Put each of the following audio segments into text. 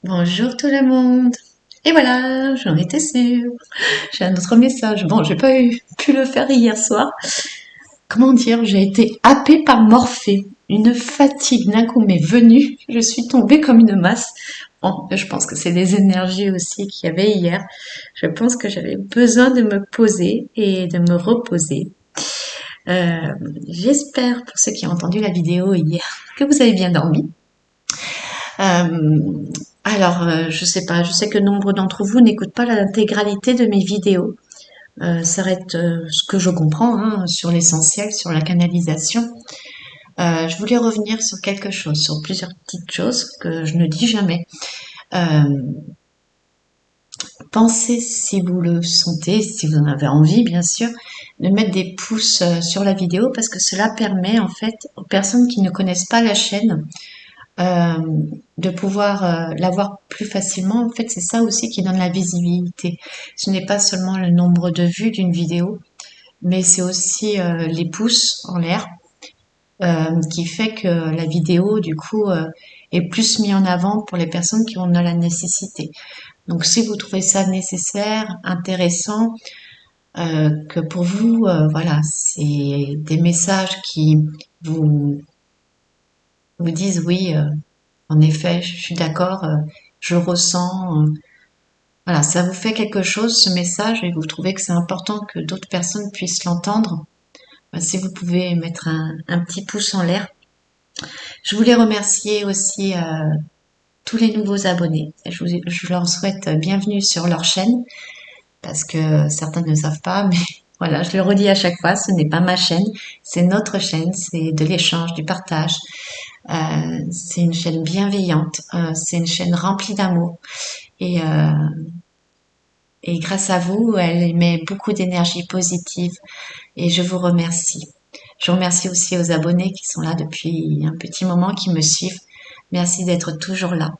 Bonjour tout le monde. Et voilà, j'en étais sûre. J'ai un autre message. Bon, j'ai pas pu le faire hier soir. Comment dire, j'ai été happée par Morphée. Une fatigue d'un coup m'est venue. Je suis tombée comme une masse. Bon, je pense que c'est des énergies aussi qu'il y avait hier. Je pense que j'avais besoin de me poser et de me reposer. Euh, J'espère, pour ceux qui ont entendu la vidéo hier, que vous avez bien dormi. Euh, je sais pas, je sais que nombre d'entre vous n'écoutent pas l'intégralité de mes vidéos. S'arrête ce que je comprends hein, sur l'essentiel, sur la canalisation. Je voulais revenir sur quelque chose, sur plusieurs petites choses que je ne dis jamais. Euh, Pensez, si vous le sentez, si vous en avez envie, bien sûr, de mettre des pouces sur la vidéo parce que cela permet en fait aux personnes qui ne connaissent pas la chaîne euh, de pouvoir la voir plus facilement. En fait, c'est ça aussi qui donne la visibilité. Ce n'est pas seulement le nombre de vues d'une vidéo, mais c'est aussi les pouces en l'air qui fait que la vidéo, du coup, est plus mise en avant pour les personnes qui en ont la nécessité. Donc, si vous trouvez ça nécessaire, intéressant, que pour vous, voilà, c'est des messages qui vous vous disent oui, en effet, je suis d'accord, je ressens. Voilà, ça vous fait quelque chose, ce message, et vous trouvez que c'est important que d'autres personnes puissent l'entendre. Si vous pouvez mettre un petit pouce en l'air. Je voulais remercier aussi tous les nouveaux abonnés. Je leur souhaite bienvenue sur leur chaîne, parce que certains ne savent pas, mais voilà, je le redis à chaque fois, ce n'est pas ma chaîne, c'est notre chaîne, c'est de l'échange, du partage. C'est une chaîne bienveillante, c'est une chaîne remplie d'amour. Et, euh, et grâce à vous, elle émet beaucoup d'énergie positive et je vous remercie. Je remercie aussi aux abonnés qui sont là depuis un petit moment, qui me suivent. Merci d'être toujours là.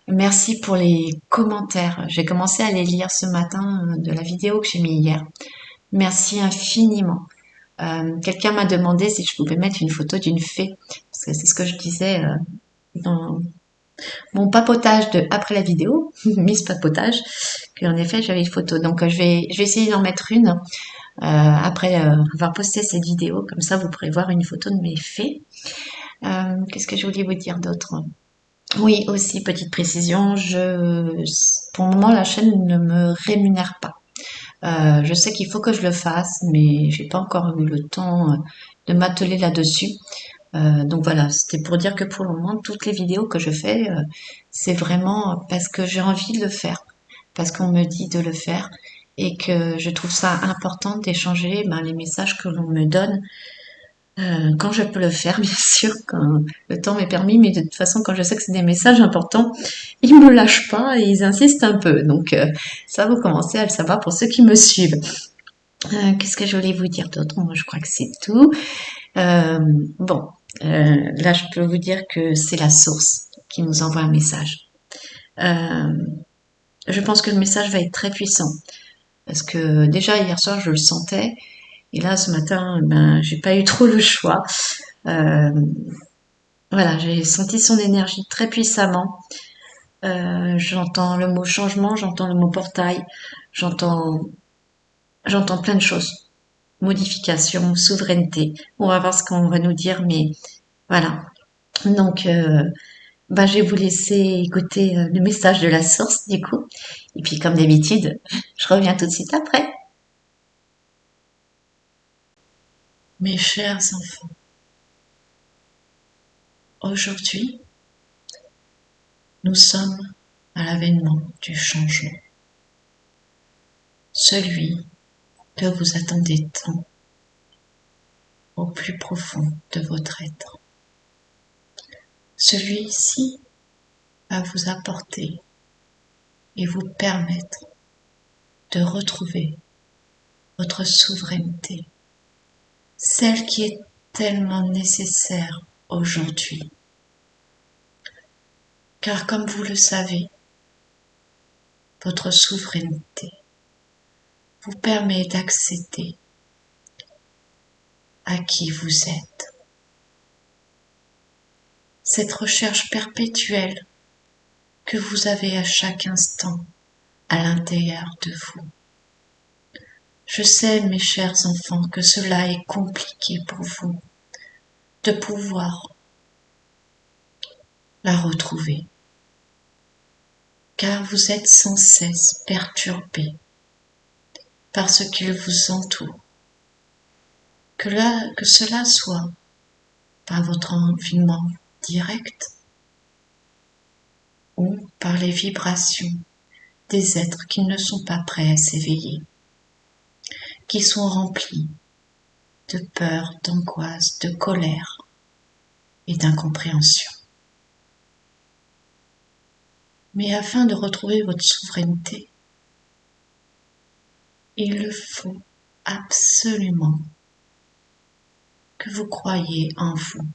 Merci pour les commentaires. J'ai commencé à les lire ce matin de la vidéo que j'ai mis hier. Merci infiniment. Quelqu'un m'a demandé si je pouvais mettre une photo d'une fée, parce que c'est ce que je disais dans mon papotage de après la vidéo, Miss Papotage, qu'en effet j'avais une photo. Donc je vais essayer d'en mettre une après avoir posté cette vidéo, comme ça vous pourrez voir une photo de mes fées. Qu'est-ce que je voulais vous dire d'autre? Oui, aussi petite précision, pour le moment la chaîne ne me rémunère pas. Je sais qu'il faut que je le fasse, mais j'ai pas encore eu le temps de m'atteler là-dessus. Donc voilà, c'était pour dire que pour le moment, toutes les vidéos que je fais, c'est vraiment parce que j'ai envie de le faire, parce qu'on me dit de le faire, et que je trouve ça important d'échanger les messages que l'on me donne quand je peux le faire, bien sûr, quand le temps m'est permis, mais de toute façon, quand je sais que c'est des messages importants, ils me lâchent pas et ils insistent un peu. Donc ça, vous commencez à le savoir pour ceux qui me suivent. Qu'est-ce que je voulais vous dire d'autre? Moi, je crois que c'est tout. Euh, bon, là, je peux vous dire que c'est la source qui nous envoie un message. Euh, je pense que le message va être très puissant parce que déjà hier soir, je le sentais et là, ce matin, ben, j'ai pas eu trop le choix. Euh, voilà, j'ai senti son énergie très puissamment. J'entends le mot changement, j'entends le mot portail, j'entends, j'entends plein de choses. Modification, souveraineté. On va voir ce qu'on va nous dire, mais voilà. Donc, bah, je vais vous laisser écouter le message de la source, du coup. Et puis, comme d'habitude, je reviens tout de suite après. Mes chers enfants, aujourd'hui, nous sommes à l'avènement du changement. Celui que vous attendez tant au plus profond de votre être. Celui-ci va vous apporter et vous permettre de retrouver votre souveraineté, celle qui est tellement nécessaire aujourd'hui. Car comme vous le savez, votre souveraineté vous permet d'accéder à qui vous êtes. Cette recherche perpétuelle que vous avez à chaque instant à l'intérieur de vous. Je sais, mes chers enfants, que cela est compliqué pour vous de pouvoir la retrouver, car vous êtes sans cesse perturbés par ce qu'il vous entoure, que cela soit par votre environnement direct ou par les vibrations des êtres qui ne sont pas prêts à s'éveiller, qui sont remplis de peur, d'angoisse, de colère et d'incompréhension. Mais afin de retrouver votre souveraineté, il faut absolument que vous croyiez en vous.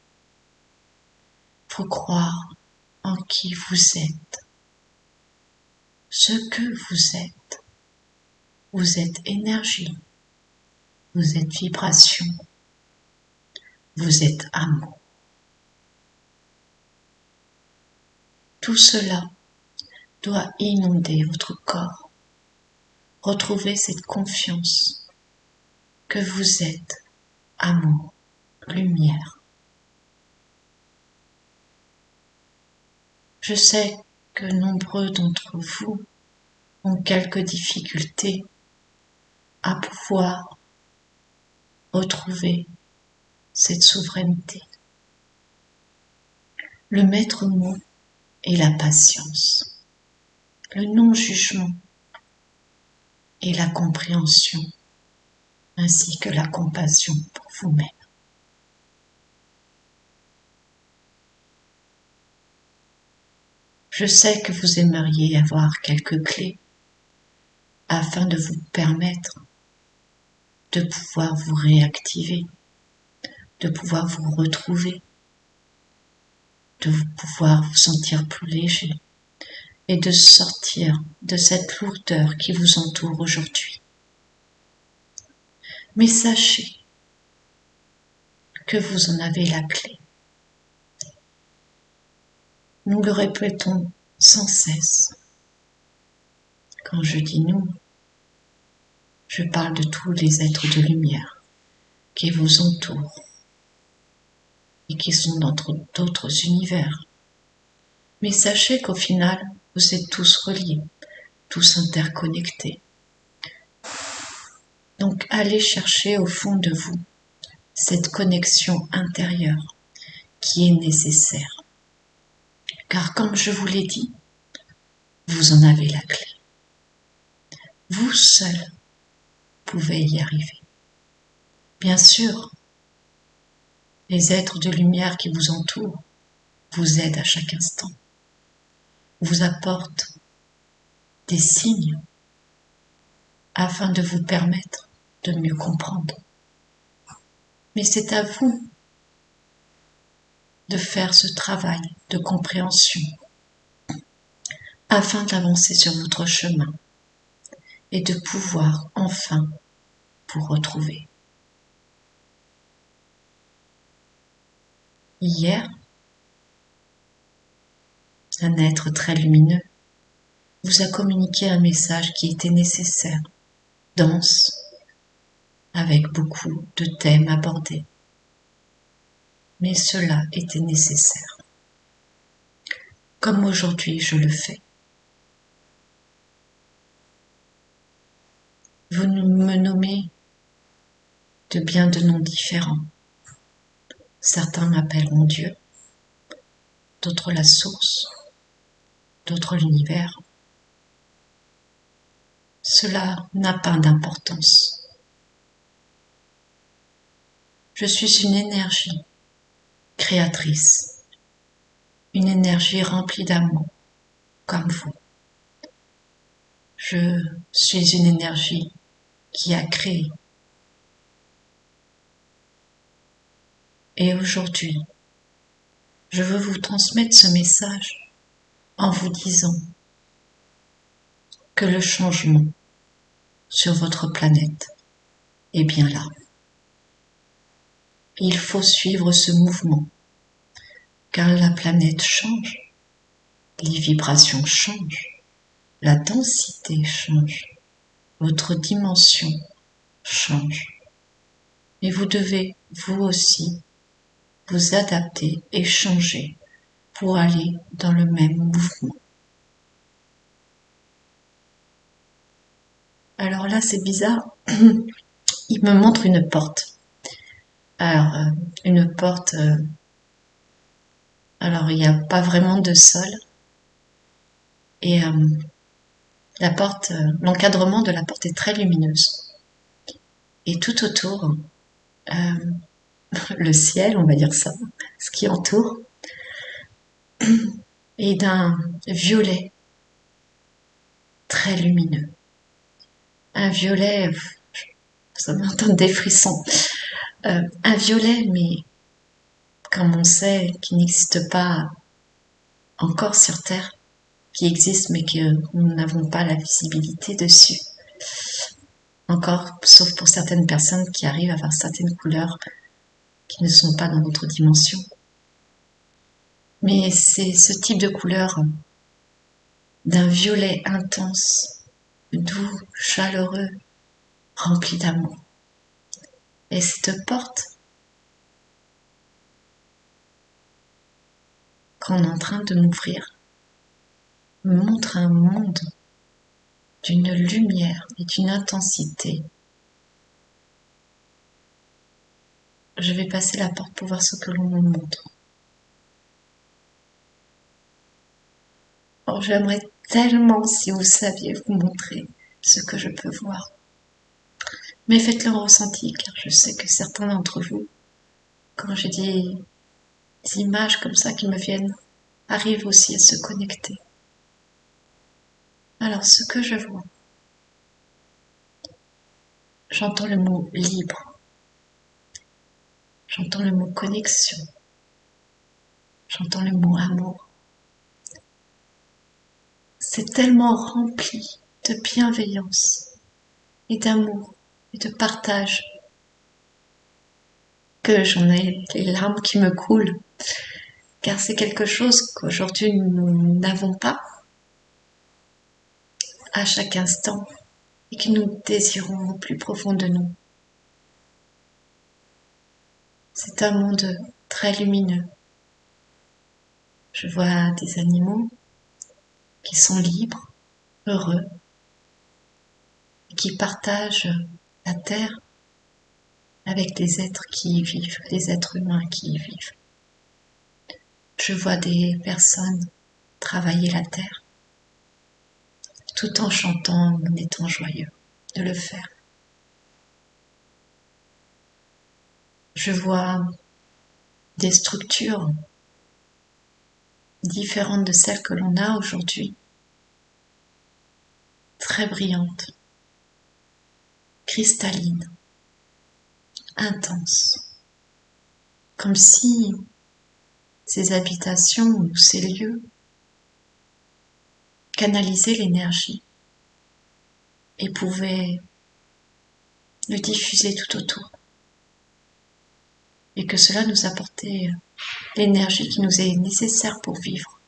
Il faut croire en qui vous êtes, ce que vous êtes. Vous êtes énergie, vous êtes vibration, vous êtes amour. Tout cela doit inonder votre corps. Retrouvez cette confiance que vous êtes amour, lumière. Je sais que nombreux d'entre vous ont quelques difficultés à pouvoir retrouver cette souveraineté. Le maître mot est la patience, le non-jugement et la compréhension, ainsi que la compassion pour vous-même. Je sais que vous aimeriez avoir quelques clés afin de vous permettre de pouvoir vous réactiver, de pouvoir vous retrouver, de pouvoir vous sentir plus léger et de sortir de cette lourdeur qui vous entoure aujourd'hui. Mais sachez que vous en avez la clé. Nous le répétons sans cesse. Quand je dis nous, je parle de tous les êtres de lumière qui vous entourent et qui sont dans d'autres univers. Mais sachez qu'au final, vous êtes tous reliés, tous interconnectés. Donc allez chercher au fond de vous cette connexion intérieure qui est nécessaire. Car comme je vous l'ai dit, vous en avez la clé. Vous seul pouvez y arriver. Bien sûr, les êtres de lumière qui vous entourent vous aident à chaque instant, vous apportent des signes afin de vous permettre de mieux comprendre. Mais c'est à vous de faire ce travail de compréhension afin d'avancer sur votre chemin et de pouvoir enfin vous retrouver. Hier, un être très lumineux vous a communiqué un message qui était nécessaire, dense, avec beaucoup de thèmes abordés. Mais cela était nécessaire. Comme aujourd'hui je le fais. Vous me nommez de bien de noms différents. Certains m'appelleront Dieu, d'autres la source, d'autres l'univers. Cela n'a pas d'importance. Je suis une énergie créatrice, une énergie remplie d'amour, comme vous. Je suis une énergie qui a créé. Et aujourd'hui, je veux vous transmettre ce message en vous disant que le changement sur votre planète est bien là. Il faut suivre ce mouvement, car la planète change. les vibrations changent, la densité change, votre dimension change. Et vous devez, vous aussi, vous adapter et changer pour aller dans le même mouvement. Alors là, c'est bizarre. Il me montre une porte. Alors, une porte. Alors, il n'y a pas vraiment de sol. Et la porte, l'encadrement de la porte est très lumineuse. Et tout autour, le ciel, on va dire ça, ce qui entoure, est d'un violet très lumineux. Un violet, ça m'entend des frissons. Un violet, mais comme on sait, qui n'existe pas encore sur Terre, qui existe mais que nous n'avons pas la visibilité dessus. Encore, sauf pour certaines personnes qui arrivent à avoir certaines couleurs qui ne sont pas dans notre dimension. Mais c'est ce type de couleur d'un violet intense, doux, chaleureux, rempli d'amour. Et cette porte qu'on est en train de m'ouvrir me montre un monde d'une lumière et d'une intensité. Je vais passer la porte pour voir ce que l'on me montre. Oh, j'aimerais tellement si vous saviez vous montrer ce que je peux voir. Mais faites-le en ressenti, car je sais que certains d'entre vous, quand j'ai des images comme ça qui me viennent, arrivent aussi à se connecter. Alors, ce que je vois, j'entends le mot libre, j'entends le mot connexion, j'entends le mot amour. C'est tellement rempli de bienveillance et d'amour et de partage que j'en ai les larmes qui me coulent, car c'est quelque chose qu'aujourd'hui nous n'avons pas à chaque instant et que nous désirons au plus profond de nous. C'est un monde très lumineux. Je vois des animaux qui sont libres, heureux, et qui partagent la terre avec les êtres qui y vivent, les êtres humains qui y vivent. Je vois des personnes travailler la terre tout en chantant, en étant joyeux de le faire. Je vois des structures différentes de celles que l'on a aujourd'hui, très brillantes, cristallines, intenses, comme si ces habitations ou ces lieux canalisaient l'énergie et pouvaient le diffuser tout autour. Et que cela nous apportait l'énergie qui nous est nécessaire pour vivre.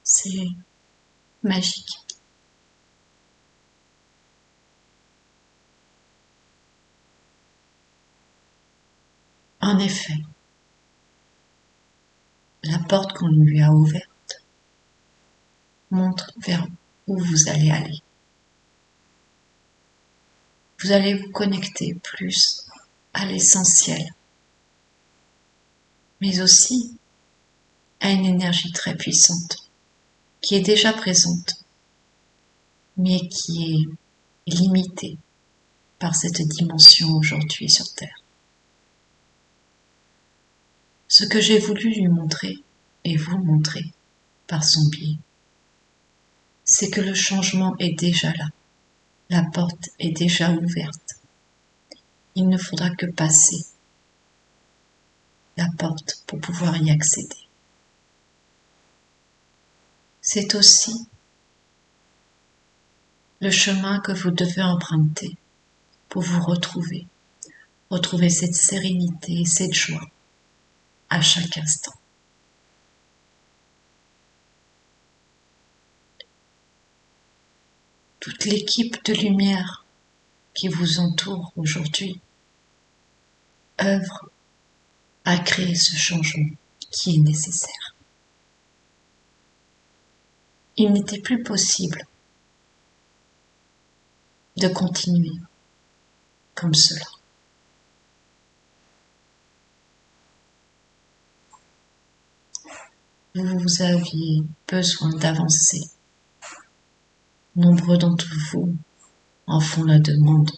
C'est magique. En effet, la porte qu'on lui a ouverte montre vers où vous allez aller. Vous allez vous connecter plus à l'essentiel, mais aussi à une énergie très puissante qui est déjà présente, mais qui est limitée par cette dimension aujourd'hui sur Terre. Ce que j'ai voulu lui montrer et vous montrer par son biais, c'est que le changement est déjà là. La porte est déjà ouverte. Il ne faudra que passer la porte pour pouvoir y accéder. C'est aussi le chemin que vous devez emprunter pour vous retrouver cette sérénité et cette joie à chaque instant. toute l'équipe de lumière qui vous entoure aujourd'hui œuvre à créer ce changement qui est nécessaire. Il n'était plus possible de continuer comme cela. Vous aviez besoin d'avancer. Nombreux d'entre vous en font la demande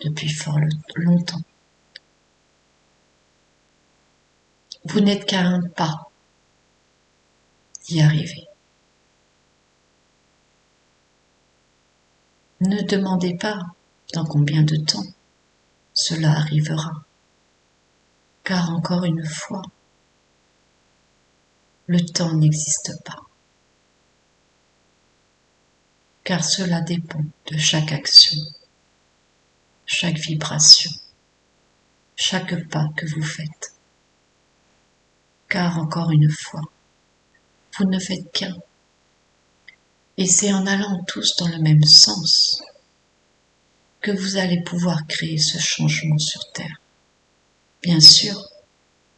depuis fort longtemps. Vous n'êtes qu'à un pas d'y arriver. Ne demandez pas dans combien de temps cela arrivera, car encore une fois, le temps n'existe pas, car cela dépend de chaque action, chaque vibration, chaque pas que vous faites. Car encore une fois, vous ne faites qu'un. Et c'est en allant tous dans le même sens que vous allez pouvoir créer ce changement sur Terre. Bien sûr,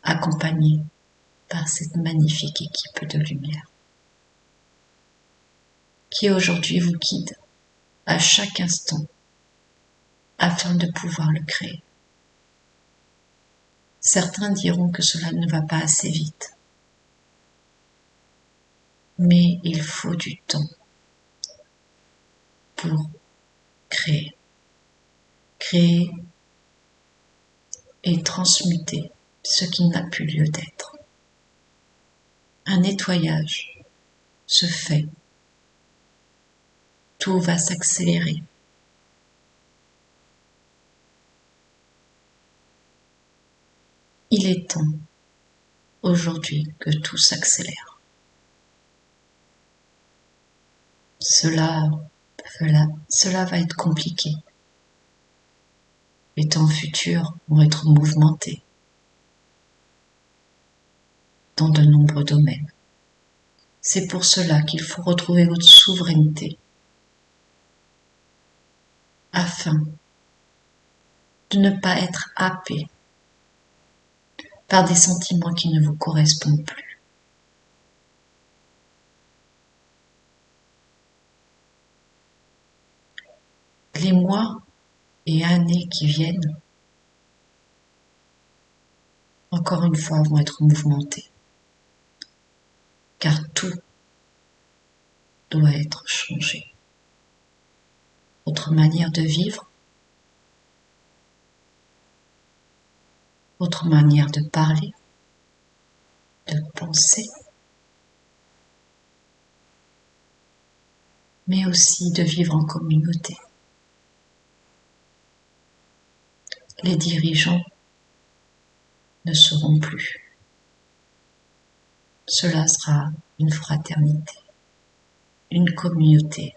accompagné par cette magnifique équipe de lumière qui aujourd'hui vous guide à chaque instant afin de pouvoir le créer. Certains diront que cela ne va pas assez vite, mais il faut du temps pour créer et transmuter ce qui n'a plus lieu d'être. Un nettoyage se fait, tout va s'accélérer. Il est temps aujourd'hui que tout s'accélère. Cela va être compliqué. Les temps futurs vont être mouvementés dans de nombreux domaines. C'est pour cela qu'il faut retrouver votre souveraineté afin de ne pas être happé par des sentiments qui ne vous correspondent plus. Les mois et années qui viennent, encore une fois, vont être mouvementés, car tout doit être changé. Votre manière de vivre, votre manière de parler, de penser, mais aussi de vivre en communauté. Les dirigeants ne seront plus. Cela sera une fraternité, une communauté.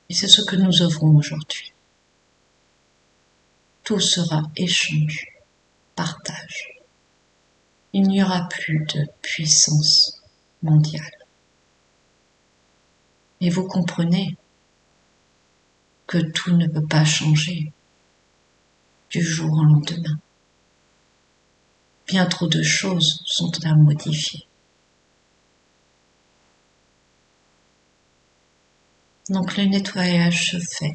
Et c'est ce que nous œuvrons aujourd'hui. Tout sera échange, partage. Il n'y aura plus de puissance mondiale. Et vous comprenez que tout ne peut pas changer du jour au lendemain. Bien trop de choses sont à modifier. Donc le nettoyage se fait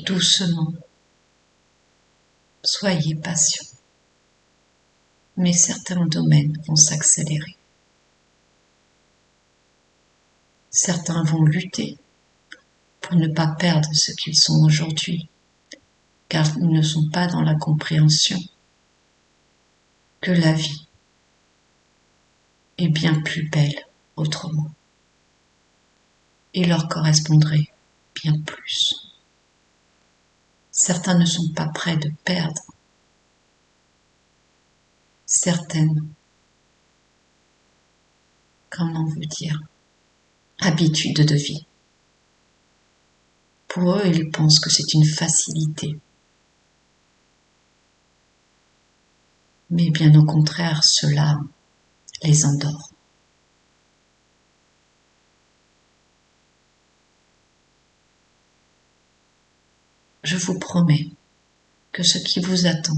doucement. Soyez patient. Mais certains domaines vont s'accélérer. Certains vont lutter pour ne pas perdre ce qu'ils sont aujourd'hui, car ils ne sont pas dans la compréhension que la vie est bien plus belle autrement et leur correspondrait bien plus. Certains ne sont pas prêts de perdre certaines, comment vous dire, habitudes de vie. Pour eux, ils pensent que c'est une facilité. Mais bien au contraire, cela les endort. je vous promets que ce qui vous attend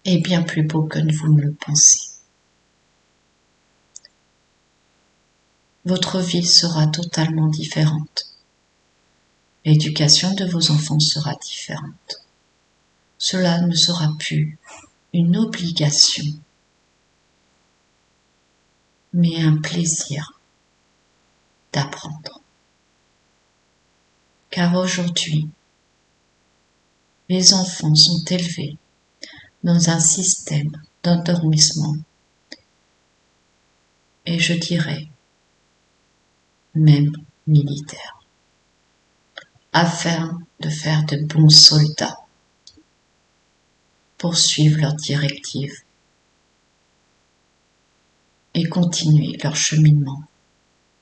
est bien plus beau que vous ne le pensez. Votre vie sera totalement différente. L'éducation de vos enfants sera différente. Cela ne sera plus une obligation, mais un plaisir d'apprendre. Car aujourd'hui, les enfants sont élevés dans un système d'endormissement et je dirais même militaire, afin de faire de bons soldats pour suivre leurs directives et continuer leur cheminement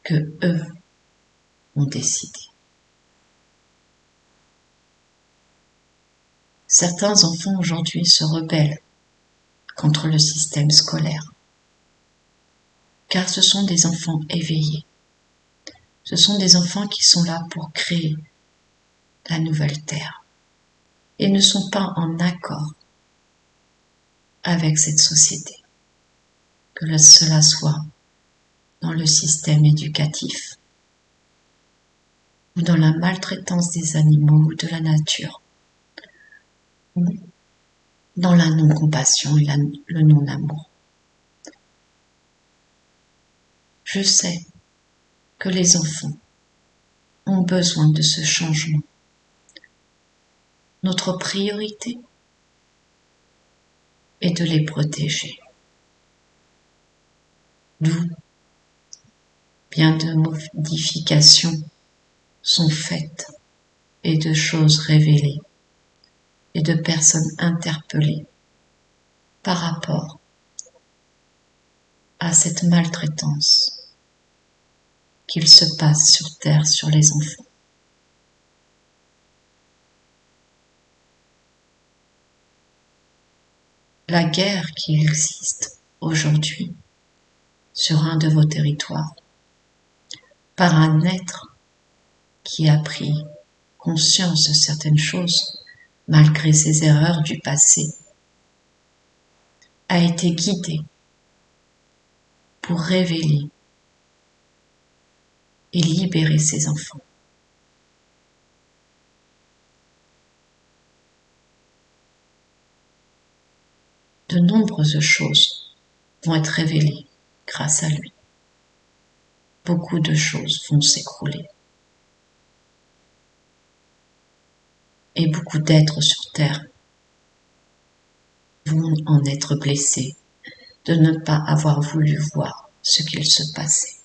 que eux ont décidé. Certains enfants aujourd'hui se rebellent contre le système scolaire, car ce sont des enfants éveillés. Ce sont des enfants qui sont là pour créer la nouvelle terre et ne sont pas en accord avec cette société, que cela soit dans le système éducatif ou dans la maltraitance des animaux ou de la nature, ou dans la non-compassion et le non-amour. Je sais que les enfants ont besoin de ce changement. Notre priorité est de les protéger. D'où bien de modifications sont faites et de choses révélées et de personnes interpellées par rapport à cette maltraitance qu'il se passe sur Terre sur les enfants. La guerre qui existe aujourd'hui sur un de vos territoires par un être qui a pris conscience de certaines choses malgré ses erreurs du passé, a été guidé pour révéler et libérer ses enfants. De nombreuses choses vont être révélées grâce à lui. Beaucoup de choses vont s'écrouler. Et beaucoup d'êtres sur Terre vont en être blessés de ne pas avoir voulu voir ce qu'il se passait.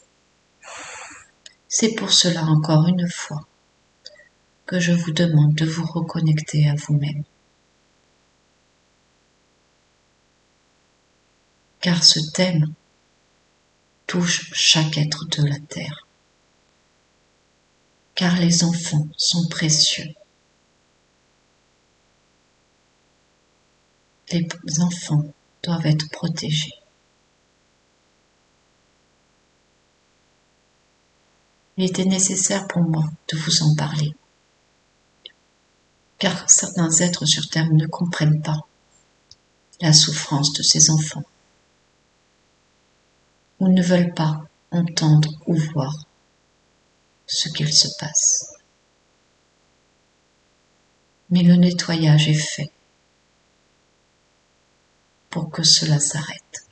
C'est pour cela encore une fois que je vous demande de vous reconnecter à vous-même. Car ce thème touche chaque être de la Terre. Car les enfants sont précieux. Les enfants doivent être protégés. Il était nécessaire pour moi de vous en parler. Car certains êtres sur Terre ne comprennent pas la souffrance de ces enfants ou ne veulent pas entendre ou voir ce qu'il se passe. Mais le nettoyage est fait pour que cela s'arrête.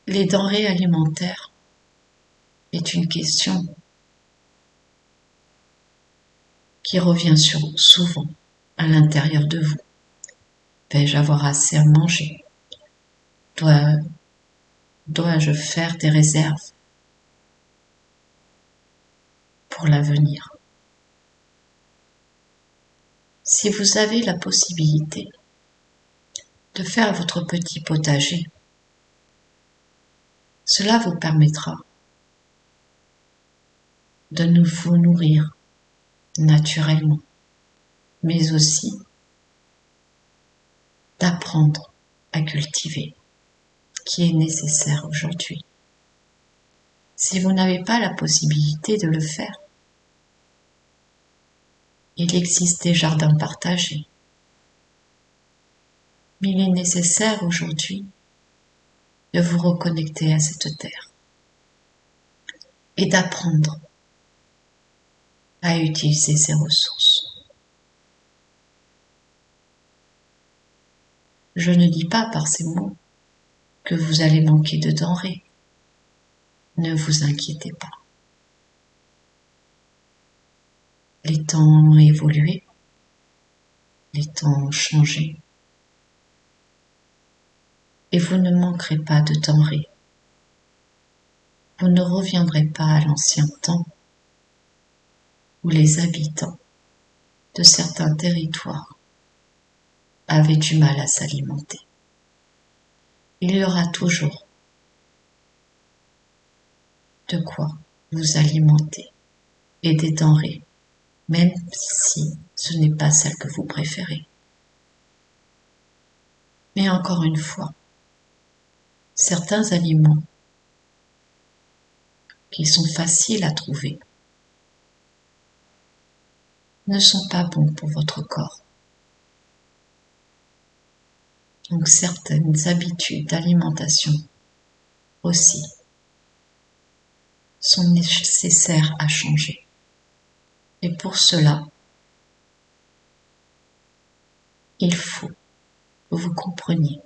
Les denrées alimentaires est une question qui revient souvent à l'intérieur de vous. Vais-je avoir assez à manger? Dois-je faire des réserves pour l'avenir? Si vous avez la possibilité de faire votre petit potager, cela vous permettra de vous nourrir naturellement, mais aussi d'apprendre à cultiver, qui est nécessaire aujourd'hui. Si vous n'avez pas la possibilité de le faire, il existe des jardins partagés. Mais il est nécessaire aujourd'hui de vous reconnecter à cette terre et d'apprendre à utiliser ses ressources. Je ne dis pas par ces mots que vous allez manquer de denrées. Ne vous inquiétez pas. Les temps ont évolué, les temps ont changé, et vous ne manquerez pas de denrées. Vous ne reviendrez pas à l'ancien temps où les habitants de certains territoires avaient du mal à s'alimenter. Il y aura toujours de quoi vous alimenter et des denrées, même si ce n'est pas celle que vous préférez. Mais encore une fois, certains aliments qui sont faciles à trouver ne sont pas bons pour votre corps. Donc certaines habitudes d'alimentation aussi sont nécessaires à changer. Et pour cela, il faut que vous compreniez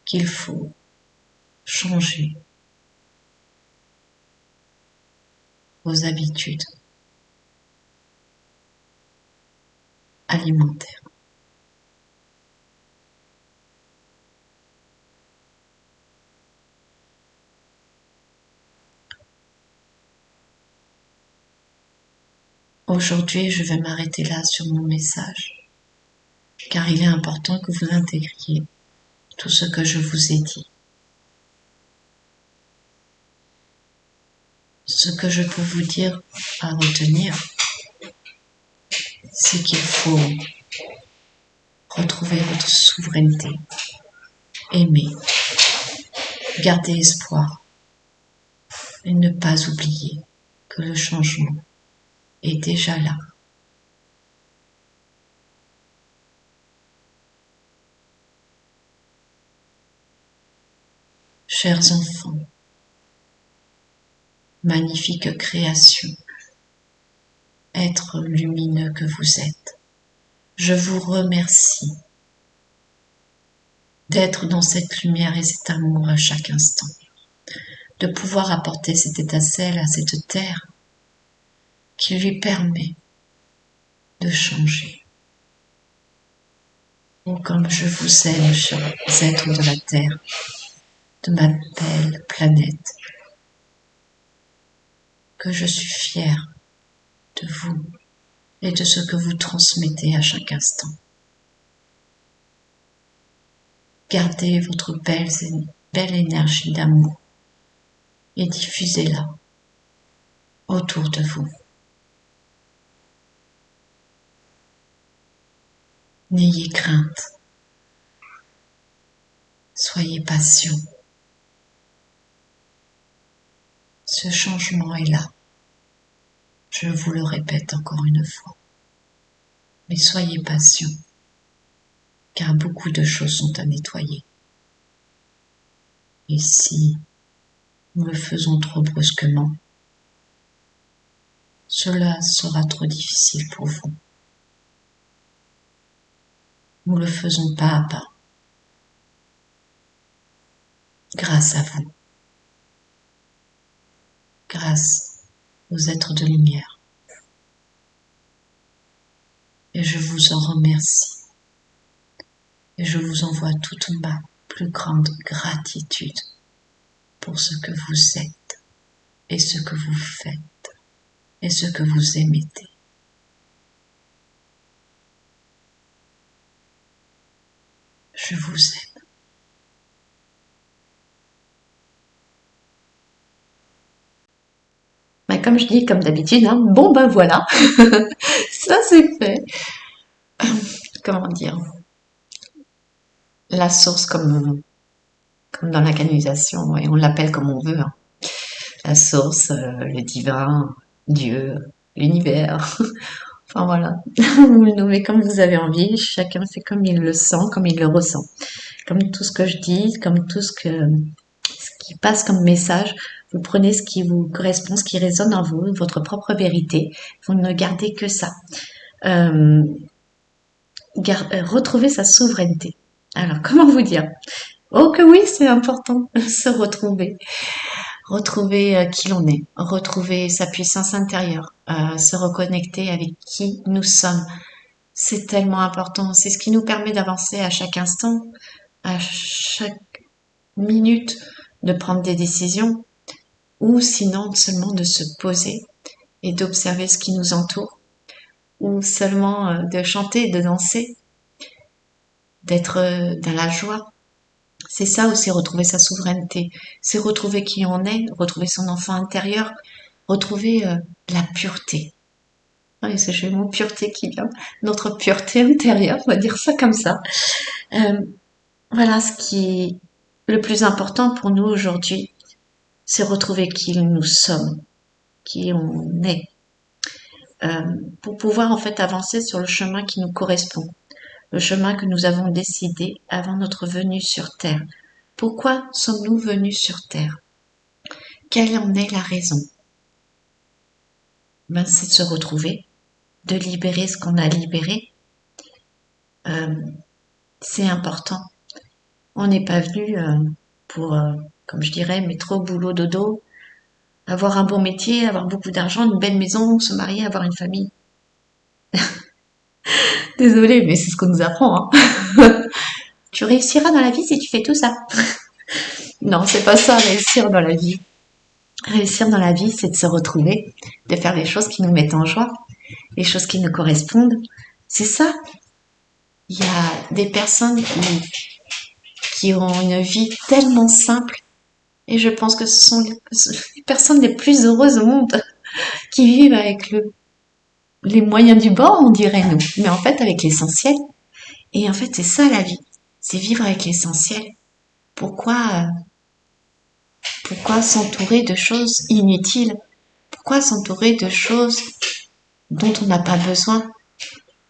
qu'il faut changer vos habitudes alimentaires. Aujourd'hui, je vais m'arrêter là sur mon message, car il est important que vous intégriez tout ce que je vous ai dit. Ce que je peux vous dire à retenir, c'est qu'il faut retrouver votre souveraineté, aimer, garder espoir et ne pas oublier que le changement est déjà là. Chers enfants, magnifique création, être lumineux que vous êtes, je vous remercie d'être dans cette lumière et cet amour à chaque instant, de pouvoir apporter cette étincelle à cette terre qui lui permet de changer. Oh, comme je vous aime, chers êtres de la terre, de ma belle planète, que je suis fière de vous et de ce que vous transmettez à chaque instant. Gardez votre belle énergie d'amour et diffusez-la autour de vous. N'ayez crainte, soyez patient. Ce changement est là, je vous le répète encore une fois. Mais soyez patient, car beaucoup de choses sont à nettoyer. Et si nous le faisons trop brusquement, cela sera trop difficile pour vous. Nous le faisons pas à pas, grâce à vous, grâce aux êtres de lumière. Et je vous en remercie. Et je vous envoie toute ma plus grande gratitude pour ce que vous êtes et ce que vous faites et ce que vous émettez. Je vous aime. Comme je dis, comme d'habitude, hein, bon ben voilà, ça c'est fait. comment dire, la source comme dans la canalisation, et on l'appelle comme on veut, hein. La source, le divin, Dieu, l'univers. Enfin voilà, vous le nommez comme vous avez envie, chacun fait comme il le sent, comme il le ressent. Comme tout ce que je dis, comme tout ce qui passe comme message, vous prenez ce qui vous correspond, ce qui résonne en vous, votre propre vérité. Vous ne gardez que ça. Euh, retrouver sa souveraineté. Alors, comment vous dire? Oh que oui, c'est important, se retrouver. Retrouver qui l'on est, retrouver sa puissance intérieure, se reconnecter avec qui nous sommes. C'est tellement important. C'est ce qui nous permet d'avancer à chaque instant, à chaque minute, de prendre des décisions, ou sinon seulement de se poser et d'observer ce qui nous entoure, ou seulement de chanter, de danser, d'être dans la joie. C'est ça aussi, retrouver sa souveraineté. C'est retrouver qui on est, retrouver son enfant intérieur, retrouver la pureté. Oui, c'est le mot pureté qui vient. Notre pureté intérieure, on va dire ça comme ça. Euh, voilà ce qui est le plus important pour nous aujourd'hui, c'est retrouver qui nous sommes, qui on est, euh, pour pouvoir en fait avancer sur le chemin qui nous correspond, le chemin que nous avons décidé avant notre venue sur Terre. Pourquoi sommes-nous venus sur Terre? Quelle en est la raison? Ben, c'est de se retrouver, de libérer ce qu'on a libéré. Euh, c'est important. On n'est pas venu pour, comme je dirais, métro, boulot, dodo, avoir un bon métier, avoir beaucoup d'argent, une belle maison, se marier, avoir une famille. Désolée, mais c'est ce qu'on nous apprend, hein. Tu réussiras dans la vie si tu fais tout ça. Non, c'est pas ça, réussir dans la vie. Réussir dans la vie, c'est de se retrouver, de faire les choses qui nous mettent en joie, les choses qui nous correspondent. C'est ça. Il y a des personnes qui ont une vie tellement simple, et je pense que ce sont les personnes les plus heureuses au monde, qui vivent avec les moyens du bord, on dirait nous, mais en fait avec l'essentiel. Et en fait, c'est ça la vie, c'est vivre avec l'essentiel. Pourquoi, pourquoi s'entourer de choses inutiles? Pourquoi s'entourer de choses dont on n'a pas besoin?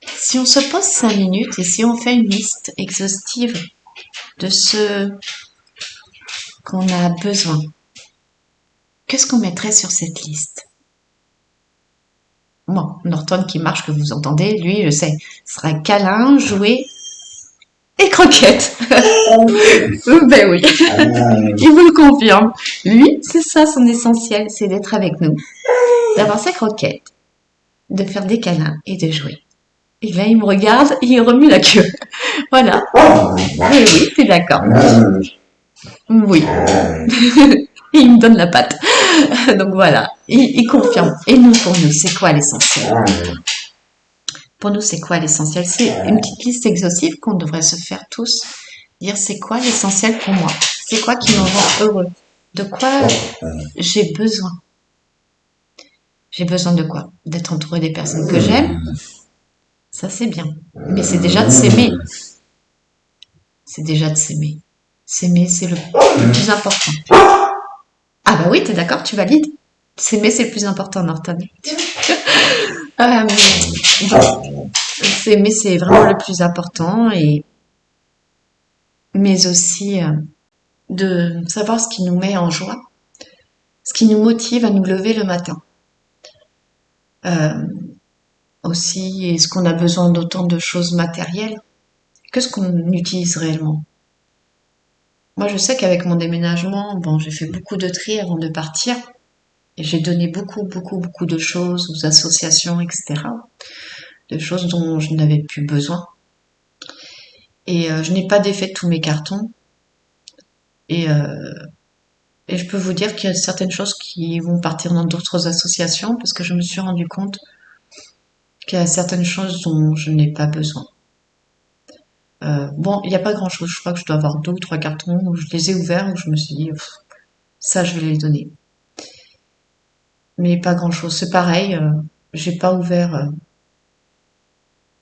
Si on se pose 5 minutes et si on fait une liste exhaustive de ce qu'on a besoin, qu'est-ce qu'on mettrait sur cette liste? Bon, Norton qui marche, que vous entendez, lui, je sais, ce sera câlin, jouet et croquette. Ben oui, il vous le confirme. Lui, c'est ça son essentiel, c'est d'être avec nous, d'avoir sa croquette, de faire des câlins et de jouer. Et là, il me regarde et il remue la queue. Voilà. Oui, oui, t'es d'accord. Oui. Il me donne la patte. Donc voilà, il confirme. Et nous, pour nous, c'est quoi l'essentiel? Pour nous, c'est quoi l'essentiel? C'est une petite liste exhaustive qu'on devrait se faire tous. Dire c'est quoi l'essentiel pour moi? C'est quoi qui me rend heureux? De quoi j'ai besoin? J'ai besoin de quoi? D'être entouré des personnes que j'aime? Ça, c'est bien. Mais c'est déjà de s'aimer. C'est déjà de s'aimer. S'aimer, c'est le plus important. Ah bah oui, t'es d'accord, tu valides. S'aimer, c'est le plus important, Norton. Donc, s'aimer, c'est vraiment le plus important, mais aussi de savoir ce qui nous met en joie, ce qui nous motive à nous lever le matin. Euh, aussi, est-ce qu'on a besoin d'autant de choses matérielles? Qu'est-ce qu'on utilise réellement? Moi, je sais qu'avec mon déménagement, bon, j'ai fait beaucoup de tri avant de partir. Et j'ai donné beaucoup, beaucoup, beaucoup de choses aux associations, etc. De choses dont je n'avais plus besoin. Et je n'ai pas défait tous mes cartons. Et, euh, et je peux vous dire qu'il y a certaines choses qui vont partir dans d'autres associations parce que je me suis rendu compte qu'il y a certaines choses dont je n'ai pas besoin. Bon, il n'y a pas grand-chose. Je crois que je dois avoir 2 ou 3 cartons où je les ai ouverts où je me suis dit, ça, je vais les donner. Mais pas grand-chose. C'est pareil, j'ai pas ouvert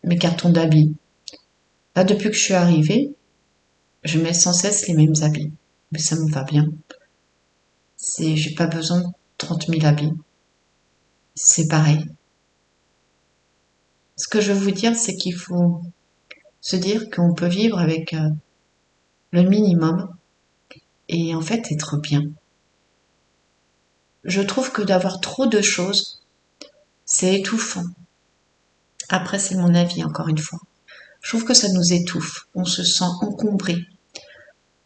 mes cartons d'habits. Là, depuis que je suis arrivée, je mets sans cesse les mêmes habits. Mais ça me va bien. J'ai pas besoin de 30 000 habits. C'est pareil. Ce que je veux vous dire, c'est qu'il faut se dire qu'on peut vivre avec le minimum et en fait être bien. Je trouve que d'avoir trop de choses, c'est étouffant. Après, c'est mon avis, encore une fois. Je trouve que ça nous étouffe. On se sent encombré,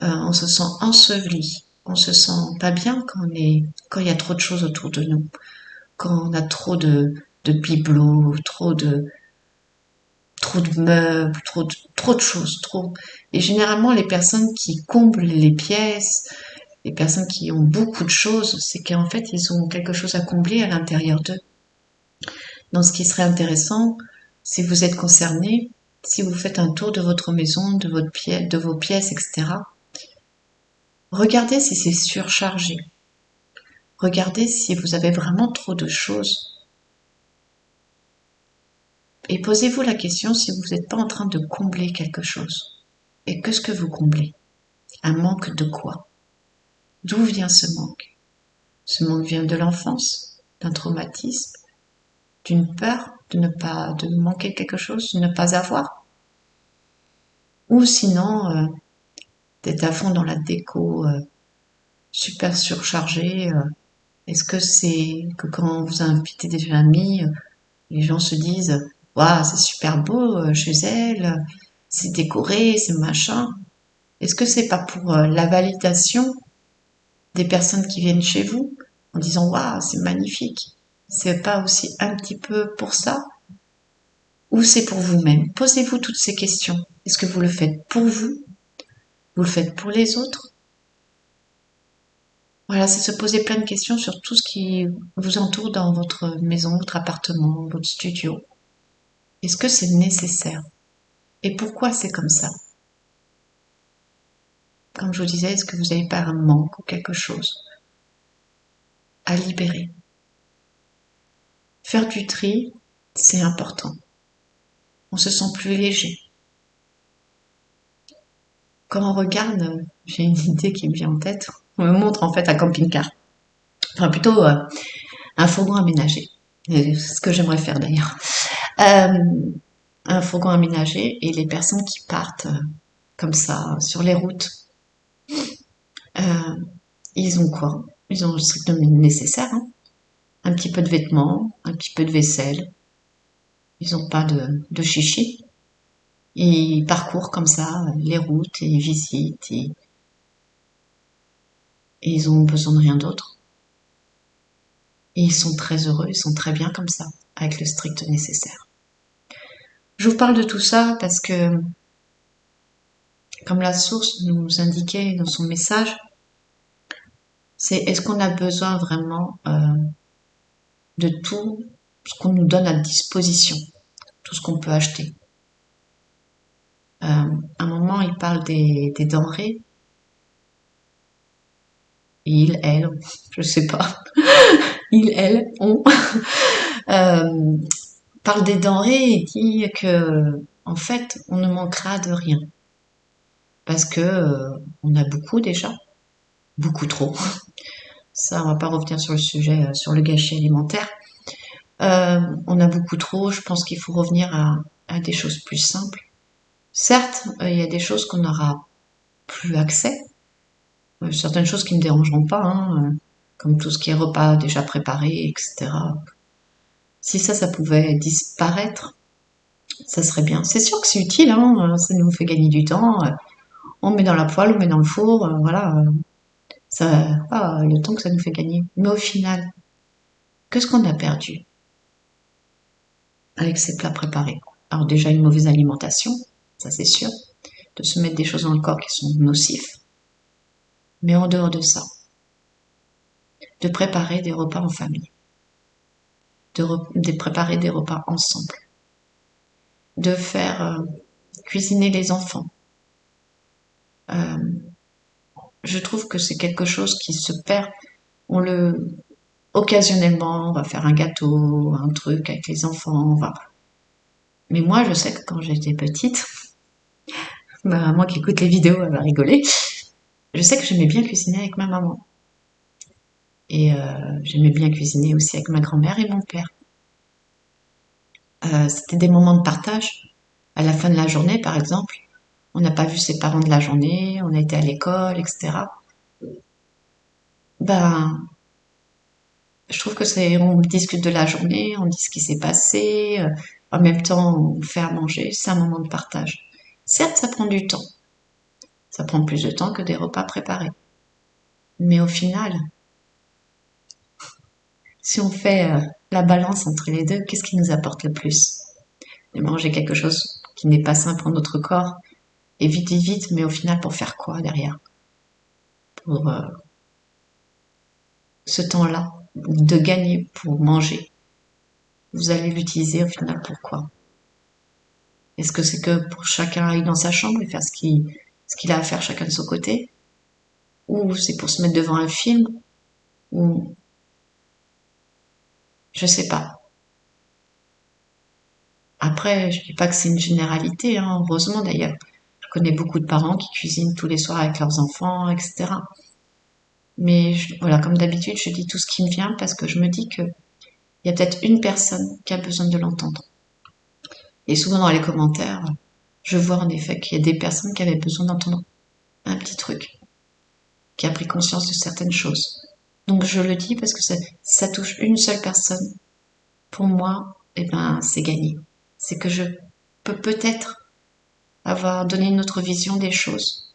on se sent enseveli, on se sent pas bien quand il y a trop de choses autour de nous, quand on a de bibelots, trop de meubles, trop de choses, trop. Et généralement, les personnes qui comblent les pièces, les personnes qui ont beaucoup de choses, c'est qu'en fait, ils ont quelque chose à combler à l'intérieur d'eux. Donc, ce qui serait intéressant, si vous êtes concerné, si vous faites un tour de votre maison, de vos pièces, etc., regardez si c'est surchargé. Regardez si vous avez vraiment trop de choses. Et posez-vous la question si vous n'êtes pas en train de combler quelque chose. Et qu'est-ce que vous comblez? Un manque de quoi? D'où vient ce manque? Ce manque vient de l'enfance, d'un traumatisme, d'une peur de manquer quelque chose, de ne pas avoir? Ou sinon, d'être à fond dans la déco, super surchargée. Est-ce que c'est que quand vous invitez des amis, les gens se disent, waouh, c'est super beau chez elle, c'est décoré, c'est machin. Est-ce que c'est pas pour la validation des personnes qui viennent chez vous en disant waouh, c'est magnifique? C'est pas aussi un petit peu pour ça? Ou c'est pour vous-même? Posez-vous toutes ces questions. Est-ce que vous le faites pour vous? Vous le faites pour les autres? Voilà, c'est se poser plein de questions sur tout ce qui vous entoure dans votre maison, votre appartement, votre studio. Est-ce que c'est nécessaire? Et pourquoi c'est comme ça? Comme je vous disais, est-ce que vous n'avez pas un manque ou quelque chose à libérer? Faire du tri, c'est important. On se sent plus léger. Quand on regarde, j'ai une idée qui me vient en tête. On me montre en fait un camping-car. Enfin plutôt un fourgon aménagé. C'est ce que j'aimerais faire d'ailleurs. Euh, un fourgon aménagé et les personnes qui partent comme ça sur les routes, euh, ils ont quoi? Ils ont le strict nécessaire, hein. Un petit peu de vêtements, un petit peu de vaisselle. Ils n'ont pas de chichi. Ils parcourent comme ça les routes et ils visitent et ils ont besoin de rien d'autre. Et ils sont très heureux, ils sont très bien comme ça, avec le strict nécessaire. Je vous parle de tout ça parce que, comme la source nous indiquait dans son message, c'est est-ce qu'on a besoin vraiment de tout ce qu'on nous donne à disposition, tout ce qu'on peut acheter. À un moment, il parle des denrées. Il, elle, je sais pas. Il, elle, on euh, parle des denrées et dit que en fait, on ne manquera de rien parce que on a beaucoup déjà, beaucoup trop. Ça, on va pas revenir sur le sujet, sur le gâchis alimentaire. On a beaucoup trop. Je pense qu'il faut revenir à des choses plus simples. Certes, il y a des choses qu'on n'aura plus accès, certaines choses qui ne me dérangeront pas, hein, comme tout ce qui est repas déjà préparé, etc. Si ça pouvait disparaître, ça serait bien. C'est sûr que c'est utile, hein, ça nous fait gagner du temps. On met dans la poêle, on met dans le four, voilà. Le temps que ça nous fait gagner. Mais au final, qu'est-ce qu'on a perdu avec ces plats préparés? Alors déjà une mauvaise alimentation, ça c'est sûr, de se mettre des choses dans le corps qui sont nocifs. Mais en dehors de ça, de préparer des repas en famille, de préparer des repas ensemble, de faire cuisiner les enfants. Euh, je trouve que c'est quelque chose qui se perd. On le Occasionnellement, on va faire un gâteau, un truc avec les enfants. Mais moi, je sais que quand j'étais petite, Ma maman qui écoute les vidéos, elle va rigoler. Je sais que j'aimais bien cuisiner avec ma maman. Et j'aimais bien cuisiner aussi avec ma grand-mère et mon père. C'était des moments de partage. À la fin de la journée, par exemple, on n'a pas vu ses parents de la journée, on a été à l'école, etc. Ben, je trouve que on discute de la journée, on dit ce qui s'est passé, en même temps, on fait à manger, c'est un moment de partage. Certes, ça prend du temps. Ça prend plus de temps que des repas préparés. Mais au final, si on fait la balance entre les deux, qu'est-ce qui nous apporte le plus? De manger quelque chose qui n'est pas sain pour notre corps, et vite, vite, vite, mais au final, pour faire quoi derrière? Pour ce temps-là, de gagner pour manger, vous allez l'utiliser au final pour quoi? Est-ce que c'est que pour chacun aller dans sa chambre et faire ce qu'il a à faire chacun de son côté? Ou c'est pour se mettre devant un film? Ou je sais pas. Après, je dis pas que c'est une généralité, hein, heureusement d'ailleurs. Je connais beaucoup de parents qui cuisinent tous les soirs avec leurs enfants, etc. Mais voilà, comme d'habitude, je dis tout ce qui me vient parce que je me dis que il y a peut-être une personne qui a besoin de l'entendre. Et souvent dans les commentaires, je vois en effet qu'il y a des personnes qui avaient besoin d'entendre un petit truc, qui a pris conscience de certaines choses. Donc je le dis parce que ça touche une seule personne. Pour moi, eh ben, c'est gagné. C'est que je peux peut-être avoir donné une autre vision des choses,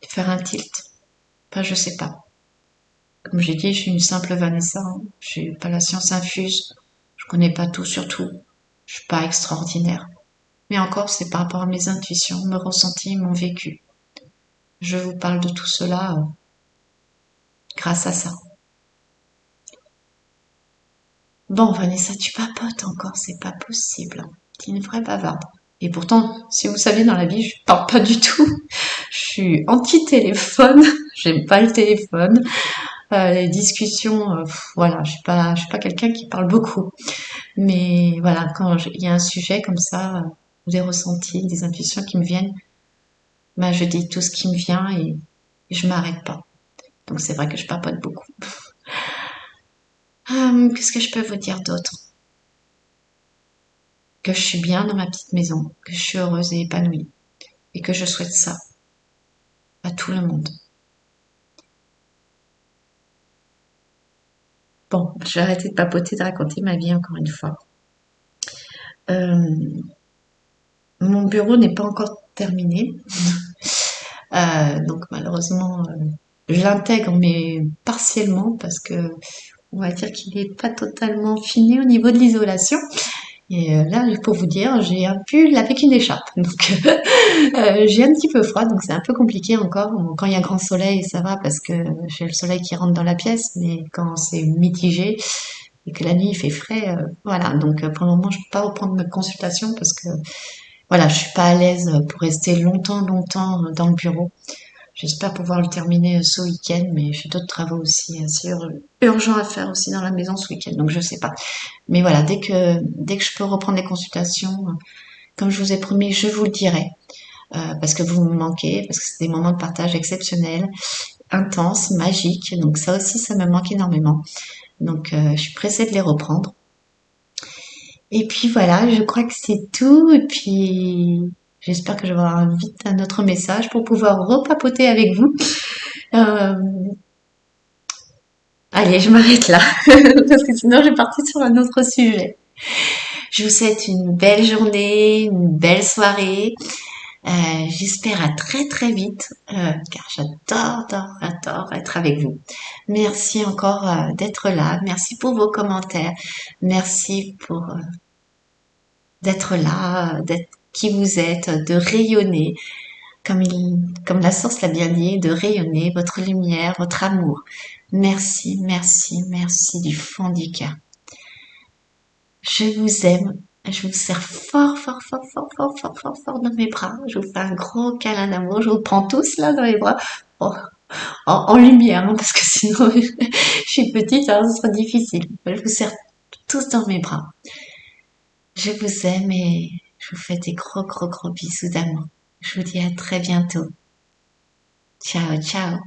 faire un tilt. Enfin, je sais pas. Comme j'ai dit, je suis une simple Vanessa. Hein. Je n'ai pas la science infuse. Je connais pas tout sur tout. Je suis pas extraordinaire. Mais encore, c'est par rapport à mes intuitions, mes ressentis, mon vécu. Je vous parle de tout cela grâce à ça. Bon, Vanessa, tu papotes encore, c'est pas possible. Tu es une vraie bavarde. Et pourtant, si vous saviez, dans la vie, je parle pas du tout. Je suis anti-téléphone. J'aime pas le téléphone. Les discussions, voilà, je suis pas quelqu'un qui parle beaucoup. Mais voilà, il y a un sujet comme ça, des ressentis, des intuitions qui me viennent, ben, je dis tout ce qui me vient et je m'arrête pas. Donc c'est vrai que je papote beaucoup. Qu'est-ce que je peux vous dire d'autre? Que je suis bien dans ma petite maison, que je suis heureuse et épanouie, et que je souhaite ça à tout le monde. Bon, je vais arrêter de papoter, de raconter ma vie encore une fois. Euh, Mon bureau n'est pas encore terminé, donc malheureusement, je l'intègre mais partiellement parce que on va dire qu'il n'est pas totalement fini au niveau de l'isolation. Et là, pour vous dire, j'ai un pull avec une écharpe. Donc, j'ai un petit peu froid, donc c'est un peu compliqué encore. Bon, quand il y a grand soleil, ça va parce que j'ai le soleil qui rentre dans la pièce, mais quand c'est mitigé et que la nuit il fait frais, voilà. Donc, pour le moment, je peux pas reprendre mes consultations parce que, voilà, je suis pas à l'aise pour rester longtemps, longtemps dans le bureau. J'espère pouvoir le terminer ce week-end, mais j'ai d'autres travaux aussi assez urgents à faire aussi dans la maison ce week-end, donc je sais pas. Mais voilà, dès que je peux reprendre les consultations, comme je vous ai promis, je vous le dirai, parce que vous me manquez, parce que c'est des moments de partage exceptionnels, intenses, magiques, donc ça aussi, ça me manque énormément. Donc je suis pressée de les reprendre. Et puis voilà, je crois que c'est tout, et puis j'espère que je vais avoir vite un autre message pour pouvoir repapoter avec vous. Euh, Allez, je m'arrête là, parce que sinon je vais partir sur un autre sujet. Je vous souhaite une belle journée, une belle soirée. J'espère à très très vite, car j'adore être avec vous. Merci encore d'être là. Merci pour vos commentaires. Merci pour d'être là, d'être qui vous êtes, de rayonner, comme la source l'a bien dit, de rayonner votre lumière, votre amour. Merci, merci, merci du fond du cœur. Je vous aime. Je vous serre fort, fort, fort, fort, fort, fort, fort, fort dans mes bras. Je vous fais un gros câlin d'amour. Je vous prends tous là dans les bras. Oh, en lumière, hein, parce que sinon, je suis petite, alors ce sera difficile. Je vous serre tous dans mes bras. Je vous aime et je vous fais des gros, gros, gros bisous d'amour. Je vous dis à très bientôt. Ciao, ciao.